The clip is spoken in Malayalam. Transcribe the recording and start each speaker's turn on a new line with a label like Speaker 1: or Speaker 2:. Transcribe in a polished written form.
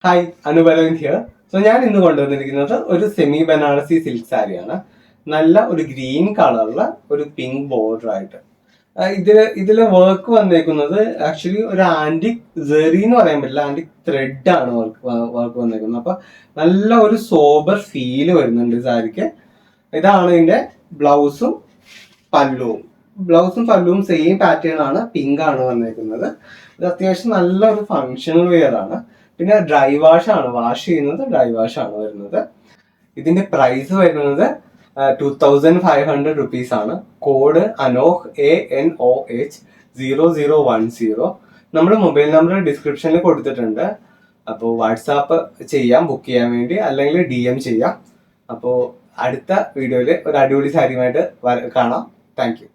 Speaker 1: Hi, അനുബലൻ here. സോ ഞാൻ ഇന്ന് കൊണ്ടുവന്നിരിക്കുന്നത് ഒരു സെമി ബനാറസി സിൽക്ക് സാരിയാണ്. നല്ല ഒരു ഗ്രീൻ കളറിലെ ഒരു പിങ്ക് ബോർഡർ ആയിട്ട്. ഇതില് വർക്ക് വന്നേക്കുന്നത് ആക്ച്വലി ഒരു ആന്റിക് സെറി എന്ന് പറയാൻ പറ്റില്ല, ആന്റിക് ത്രെഡ് ആണ് വർക്ക് വന്നേക്കുന്നത്. അപ്പൊ നല്ല ഒരു സോബർ ഫീല് വരുന്നുണ്ട് ഈ സാരിക്ക്. ഇതാണ് ഇതിന്റെ ബ്ലൗസും പല്ലുവും. സെയിം പാറ്റേൺ ആണ്, പിങ്ക് ആണ് വന്നേക്കുന്നത്. ഇത് അത്യാവശ്യം നല്ലൊരു ഫങ്ഷണൽ വെയർ ആണ്. പിന്നെ വാഷ് ചെയ്യുന്നത് ഡ്രൈ വാഷ് ആണ് വരുന്നത്. ഇതിന്റെ പ്രൈസ് വരുന്നത് 2500 ആണ്. കോഡ് അനോഹ് ANOH0010. നമ്മുടെ മൊബൈൽ നമ്പർ ഡിസ്ക്രിപ്ഷനിൽ കൊടുത്തിട്ടുണ്ട്. അപ്പോൾ വാട്സാപ്പ് ചെയ്യാം ബുക്ക് ചെയ്യാൻ വേണ്ടി, അല്ലെങ്കിൽ DM ചെയ്യാം. അപ്പോൾ അടുത്ത വീഡിയോയിൽ ഒരു അടിപൊളി സാരിയുമായിട്ട് കാണാം. Thank you.